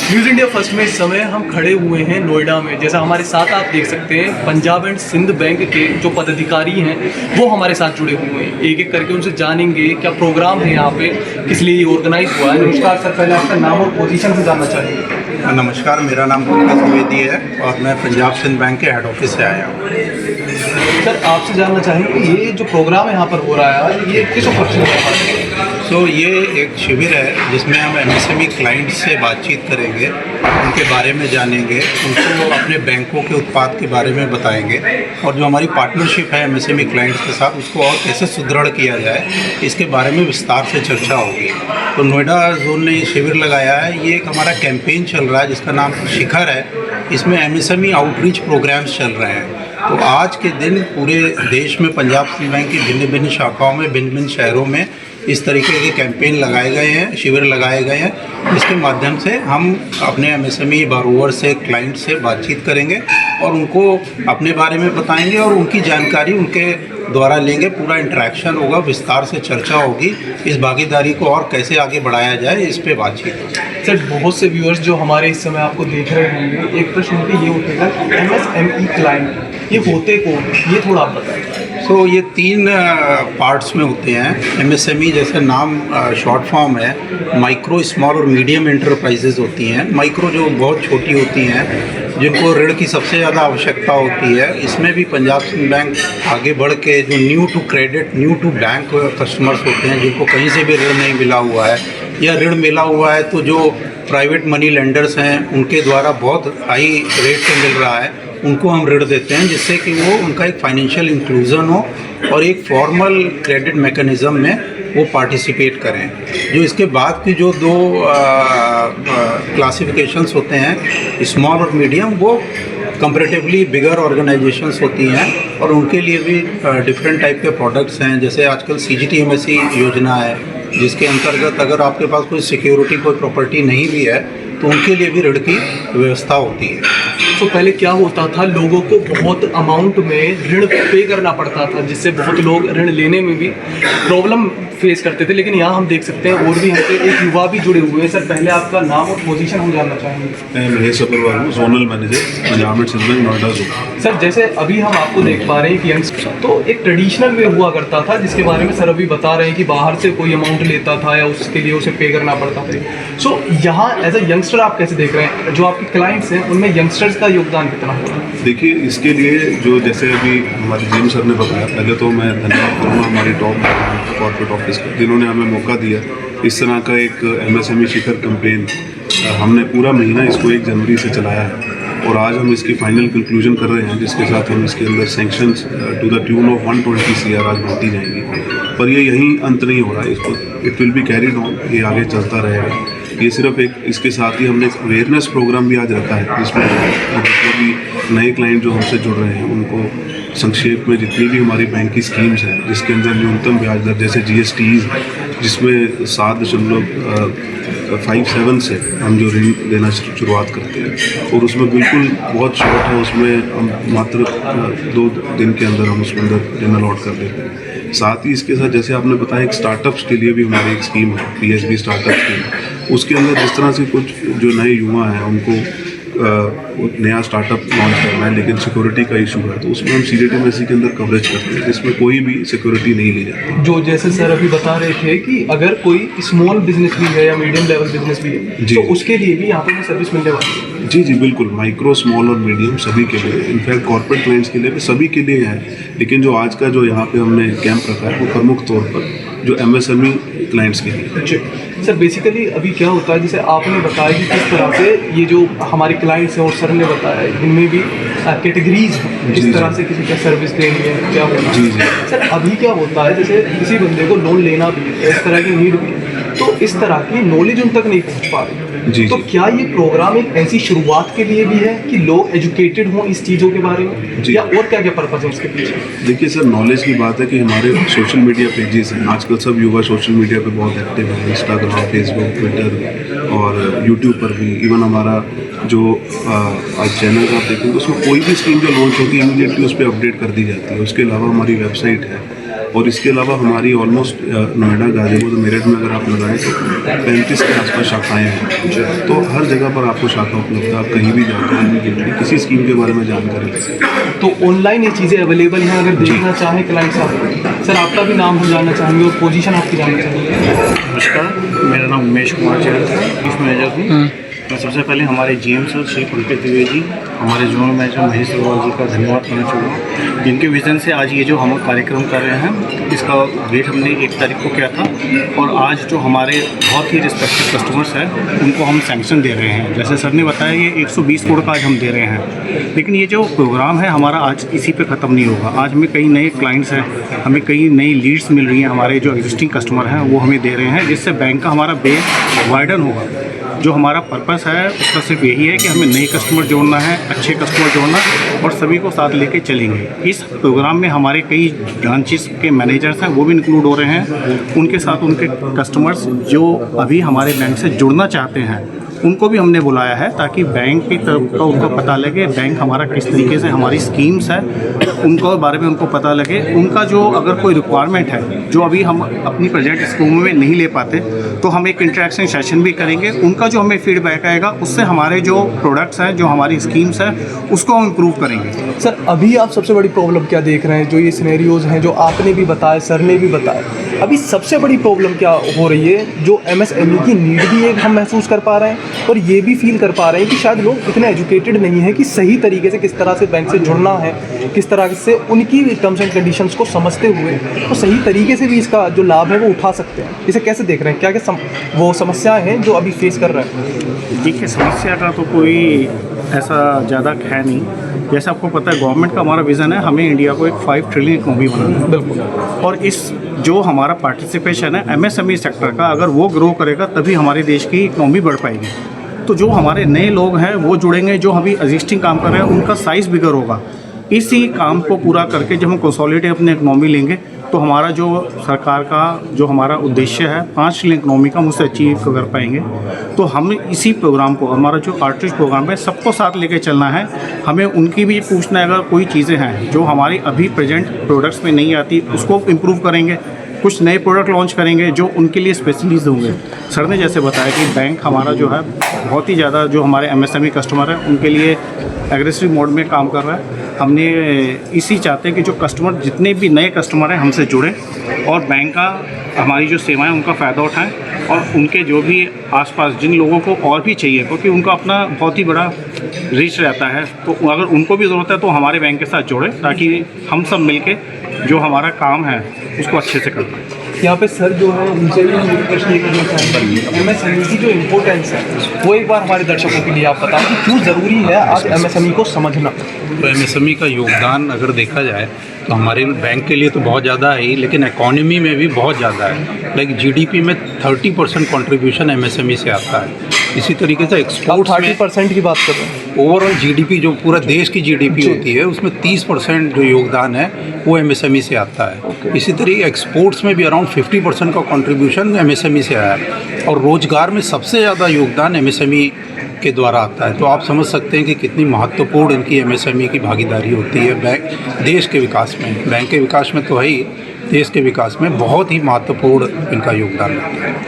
News India first में इस समय हम खड़े हुए हैं नोएडा में। जैसा हमारे साथ आप देख सकते हैं, पंजाब एंड सिंध बैंक के जो पदाधिकारी हैं वो हमारे साथ जुड़े हुए हैं। एक एक करके उनसे जानेंगे क्या प्रोग्राम है यहाँ पे, किस लिए ऑर्गेनाइज हुआ है। नमस्कार सर, पहले आपका नाम और पोजीशन से जानना चाहेंगे। नमस्कार, मेरा नाम पंकज द्विवेदी है और मैं पंजाब सिंध बैंक के हेड ऑफिस से आया हूँ। सर आपसे जानना चाहेंगे ये जो प्रोग्राम यहाँ पर हो रहा है ये किस उपलक्ष्य में हो रहा है? ये एक शिविर है जिसमें हम एमएसएमई क्लाइंट से बातचीत करेंगे, उनके बारे में जानेंगे, उनको अपने बैंकों के उत्पाद के बारे में बताएंगे और जो हमारी पार्टनरशिप है एमएसएमई क्लाइंट्स के साथ उसको और कैसे सुदृढ़ किया जाए इसके बारे में विस्तार से चर्चा होगी। तो नोएडा जोन ने ये शिविर लगाया है। ये एक हमारा कैंपेन चल रहा है जिसका नाम शिखर है। इसमें एमएसएमई आउटरीच प्रोग्राम्स चल रहे हैं। तो आज के दिन पूरे देश में पंजाब सिंध बैंक की भिन्न भिन्न शाखाओं में, भिन्न भिन्न शहरों में इस तरीके के कैंपेन लगाए गए हैं, शिविर लगाए गए हैं। इसके माध्यम से हम अपने एमएसएमई बारोवर से, क्लाइंट से बातचीत करेंगे और उनको अपने बारे में बताएंगे और उनकी जानकारी उनके द्वारा लेंगे। पूरा इंटरेक्शन होगा, विस्तार से चर्चा होगी, इस भागीदारी को और कैसे आगे बढ़ाया जाए इस पे बातचीत होगी। सर बहुत से व्यूअर्स जो हमारे इस समय आपको देख रहे होंगे, एक प्रश्न उनके ये उठेगा कि एमएसएमई क्लाइंट ये होते कौन, ये थोड़ा आप बताएं। ये 3 पार्ट्स में होते हैं। एमएसएमई जैसे नाम शॉर्ट फॉर्म है, माइक्रो, स्मॉल और मीडियम एंटरप्राइजेज होती हैं। माइक्रो जो बहुत छोटी होती हैं, जिनको ऋण की सबसे ज़्यादा आवश्यकता होती है। इसमें भी पंजाब सिंध बैंक आगे बढ़ के जो new to credit, new to bank customers होते हैं, जिनको कहीं से भी ऋण नहीं मिला हुआ है या ऋण मिला हुआ है तो जो प्राइवेट मनी लेंडर्स हैं उनके द्वारा बहुत हाई रेट पे मिल रहा है, उनको हम ऋण देते हैं जिससे कि वो उनका एक फाइनेंशियल इंक्लूजन हो और एक फॉर्मल क्रेडिट मैकेनिज़्म में वो पार्टिसिपेट करें। जो इसके बाद की जो 2 क्लासिफिकेशंस होते हैं, स्मॉल और मीडियम, वो कंपैरेटिवली बिगर ऑर्गेनाइजेशंस होती हैं और उनके लिए भी डिफरेंट टाइप के प्रोडक्ट्स हैं। जैसे आजकल CGTMSE योजना है जिसके अंतर्गत अगर आपके पास कोई सिक्योरिटी, कोई प्रॉपर्टी नहीं भी है तो उनके लिए भी ऋण की व्यवस्था होती है। तो पहले क्या होता था, लोगों को बहुत अमाउंट में ऋण पे करना पड़ता था जिससे बहुत लोग ऋण लेने में भी प्रॉब्लम फेस करते थे। लेकिन यहाँ हम देख सकते हैं और भी हमसे एक युवा भी जुड़े हुए हैं। सर पहले आपका नाम और पोजीशन हम जानना चाहेंगे। मैं महेश अग्रवाल हूँ, zonal manager Punjab and Sind bank Noida zone. Sir जैसे अभी हम आपको देख पा रहे हैं कि यंगस्टर तो एक ट्रेडिशनल वे हुआ करता था जिसके बारे में सर अभी बता रहे हैं कि बाहर से कोई अमाउंट लेता था या उसके लिए उसे पे करना पड़ता था। सो यहाँ एज अ यंगस्टर आप कैसे देख रहे हैं, जो आपके क्लाइंट्स हैं उनमें यंगस्टर्स का योगदान कितना होगा? देखिए, इसके लिए जो जैसे अभी हमारे जेम सर ने बताया, पहले तो मैं धन्यवाद करूँगा हमारी टॉप कॉर्पोरेट ऑफिस का जिन्होंने हमें मौका दिया इस तरह का एक एमएसएमई शिखर कैंपेन। हमने पूरा महीना इसको 1 जनवरी से चलाया है और आज हम इसकी फाइनल कंक्लूजन कर रहे हैं, जिसके साथ हम इसके अंदर sanctions to the tune of 120 CR आज बांटी जाएंगी। पर ये यहीं अंत नहीं हो रहा है, इसको it will be carried on, ये आगे चलता रहेगा। ये सिर्फ एक, इसके साथ ही हमने अवेयरनेस प्रोग्राम भी आज रखा है जिसमें जितने भी नए क्लाइंट जो हमसे जुड़ रहे हैं उनको संक्षेप में जितनी भी हमारी बैंक की स्कीम्स हैं जिसके अंदर न्यूनतम ब्याज दर जैसे GSTs जिसमें 7.57 से हम जो ऋण देना शुरुआत करते हैं और उसमें बिल्कुल बहुत शॉर्ट है, उसमें हम मात्र 2 दिन के अंदर हम उसके अंदर ऋण अलॉट कर देते हैं। साथ ही इसके साथ जैसे आपने बताया एक स्टार्टअप्स के लिए भी हमारी एक स्कीम है, PSB स्टार्टअप स्कीम। उसके अंदर जिस तरह से कुछ जो नए युवा हैं उनको नया स्टार्टअप लॉन्च करना है लेकिन सिक्योरिटी का इशू है, तो उसमें हम CGTMSE के अंदर कवरेज करते हैं जिसमें कोई भी सिक्योरिटी नहीं ली जाती। जो जैसे सर अभी बता रहे थे कि अगर कोई स्मॉल बिजनेस भी है या मीडियम लेवल बिजनेस भी है तो उसके लिए भी यहाँ पर सर्विस मिलने वाली है। जी बिल्कुल, माइक्रो, स्मॉल और मीडियम सभी के लिए, इनफैक्ट कॉर्पोरेट क्लाइंट्स के लिए भी सभी के लिए है। लेकिन जो आज का जो यहाँ पे हमने कैंप रखा है वो प्रमुख तौर पर जो एमएसएमई क्लाइंट्स के लिए। अच्छा सर, बेसिकली अभी क्या होता है, जैसे आपने बताया कि किस तरह से ये जो हमारे क्लाइंट्स हैं और सर ने बताया इनमें भी कैटेगरीज हैं, किस तरह से किसी का सर्विस देनी है, क्या होगा। जी सर अभी क्या होता है, जैसे किसी बंदे को लोन लेना भी है, इस तरह की नीड भी है, तो इस तरह की नॉलेज उन तक नहीं पहुँच पा रही। तो क्या ये प्रोग्राम एक ऐसी शुरुआत के लिए भी है कि लोग एजुकेटेड हों इस चीज़ों के बारे में, या और क्या क्या पर्पज़ है उसके पीछे? देखिए सर, नॉलेज की बात है कि हमारे सोशल मीडिया पेजेस हैं, आजकल सब युवा सोशल मीडिया पे बहुत एक्टिव है, इंस्टाग्राम, फेसबुक, ट्विटर और यूट्यूब पर भी। इवन हमारा जो आज चैनल आप देखेंगे तो उसमें कोई भी स्कीम जो लॉन्च होती है इमीडिएटली उस पर अपडेट कर दी जाती है। उसके अलावा हमारी वेबसाइट है और इसके अलावा हमारी ऑलमोस्ट नोएडा, गाजीपुर, मेरठ में अगर आप लगाएं तो 35 के आसपास शाखाएँ हैं। तो हर जगह पर आपको शाखा उपलब्ध है, आप कहीं भी जाकर इमीडिएटली किसी स्कीम के बारे में जानकारी ले सकते हैं। तो ऑनलाइन ये चीज़ें अवेलेबल हैं, अगर देखना चाहें क्लाइंट साहब। सर आपका भी नाम हम जानना चाहेंगे और पोजीशन आपकी जानना चाहेंगे। नमस्कार, मेरा नाम उमेश कुमार चैन है, चीफ मैनेजर हूँ। मैं सबसे पहले हमारे जीएम सर श्री पंकज द्विवेदी, हमारे जोनल मैनेजर महेश अग्रवाल जी का धन्यवाद करना चाहूँगा, जिनके विजन से आज ये जो हम कार्यक्रम कर रहे हैं, इसका वेट हमने 1 तारीख को किया था और आज जो हमारे बहुत ही रिस्पेक्टेड कस्टमर्स हैं उनको हम सैंक्शन दे रहे हैं। जैसे सर ने बताया ये 120 करोड़ का आज हम दे रहे हैं, लेकिन ये जो प्रोग्राम है हमारा आज इसी पे ख़त्म नहीं होगा। आज हमें कई नए क्लाइंट्स हैं, हमें कई नई लीड्स मिल रही हैं, हमारे जो एग्जिस्टिंग कस्टमर हैं वो हमें दे रहे हैं, जिससे बैंक का हमारा बेस वाइडन होगा। जो हमारा पर्पस है उसका सिर्फ यही है कि हमें नए कस्टमर जोड़ना है, अच्छे कस्टमर जोड़ना और सभी को साथ लेके चलेंगे। इस प्रोग्राम में हमारे कई ब्रांचेस के मैनेजर्स हैं वो भी इंक्लूड हो रहे हैं, उनके साथ उनके कस्टमर्स जो अभी हमारे बैंक से जुड़ना चाहते हैं उनको भी हमने बुलाया है, ताकि बैंक की तरफ का उनको पता लगे बैंक हमारा किस तरीके से हमारी स्कीम्स है उनको बारे में उनको पता लगे। उनका जो अगर कोई रिक्वायरमेंट है जो अभी हम अपनी प्रोजेक्ट स्कीम में नहीं ले पाते तो हम एक इंटरेक्शन सेशन भी करेंगे। उनका जो हमें फीडबैक आएगा उससे हमारे जो प्रोडक्ट्स हैं, जो हमारी स्कीम्स हैं उसको हम इम्प्रूव करेंगे। सर अभी आप सबसे बड़ी प्रॉब्लम क्या देख रहे हैं? जो ये सिनेरियोज हैं जो आपने भी बताए, सर ने भी बताया, अभी सबसे बड़ी प्रॉब्लम क्या हो रही है? जो MSME की नीड भी एक हम महसूस कर पा रहे हैं और ये भी फील कर पा रहे हैं कि शायद लोग इतने एजुकेटेड नहीं हैं कि सही तरीके से किस तरह से बैंक से जुड़ना है, किस तरह से उनकी टर्म्स एंड कंडीशंस को समझते हुए तो सही तरीके से भी इसका जो लाभ है वो उठा सकते हैं। इसे कैसे देख रहे हैं? क्या क्या वो समस्याएं हैं जो अभी फेस कर रहे हैं? देखिए, समस्या का तो कोई ऐसा ज़्यादा है नहीं। जैसे आपको पता है गवर्नमेंट का हमारा विज़न है हमें इंडिया को एक 5 ट्रिलियन इकोनॉमी बनाना है। बिल्कुल। और इस जो हमारा पार्टिसिपेशन है MSME सेक्टर का, अगर वो ग्रो करेगा तभी हमारे देश की इकोनॉमी बढ़ पाएगी। तो जो हमारे नए लोग हैं वो जुड़ेंगे, जो अभी एग्जिस्टिंग काम कर रहे हैं उनका साइज़ बिगर होगा। इसी काम को पूरा करके जब हम कंसोलिडेट अपनी इकोनॉमी लेंगे तो हमारा जो सरकार का जो हमारा उद्देश्य है 5 ट्रिलियन इकोनॉमी का, मुझसे अचीव कर पाएंगे। तो हम इसी प्रोग्राम को, हमारा जो आउटरीच प्रोग्राम है, सबको साथ लेके चलना है। हमें उनकी भी पूछना है, अगर कोई चीज़ें हैं जो हमारी अभी प्रेजेंट प्रोडक्ट्स में नहीं आती उसको इम्प्रूव करेंगे। कुछ नए प्रोडक्ट लॉन्च करेंगे जो उनके लिए स्पेशलिस्ट होंगे। सर ने जैसे बताया कि बैंक हमारा जो है बहुत ही ज़्यादा जो हमारे MSME कस्टमर हैं उनके लिए एग्रेसिव मोड में काम कर रहा है। हमने इसी चाहते हैं कि जो कस्टमर, जितने भी नए कस्टमर हैं हमसे जुड़ें और बैंक का हमारी जो सेवाएं उनका फ़ायदा उठाएं और उनके जो भी आसपास जिन लोगों को और भी चाहिए, क्योंकि उनका अपना बहुत ही बड़ा रीच रहता है, तो अगर उनको भी ज़रूरत है तो हमारे बैंक के साथ जोड़ें ताकि हम सब मिलके जो हमारा काम है उसको अच्छे से कर पाएँ। यहाँ पे सर जो है उनसे भी हम एक प्रश्न ये करना चाहेंगे, MSME की जो इम्पोर्टेंस है वो एक बार हमारे दर्शकों के लिए आप बताएं कि क्यों ज़रूरी है आज MSME को समझना। तो MSME का योगदान अगर देखा जाए तो हमारे बैंक के लिए तो बहुत ज़्यादा है ही, लेकिन इकोनॉमी में भी बहुत ज़्यादा है। लाइक GDP में 30% कंट्रीब्यूशन MSME से आता है। इसी तरीके से एक्सपोर्ट्स में 30% की बात कर रहे हैं। ओवरऑल GDP जो पूरा देश की GDP होती है उसमें 30% जो योगदान है वो MSME से आता है। इसी तरीके एक्सपोर्ट्स में भी अराउंड 50% का कंट्रीब्यूशन MSME से आया है और रोज़गार में सबसे ज़्यादा योगदान MSME के द्वारा आता है। तो आप समझ सकते हैं कि कितनी महत्वपूर्ण इनकी MSME की भागीदारी होती है बैंक देश के विकास में। बैंक के विकास में तो है ही, देश के विकास में बहुत ही महत्वपूर्ण इनका योगदान होता है।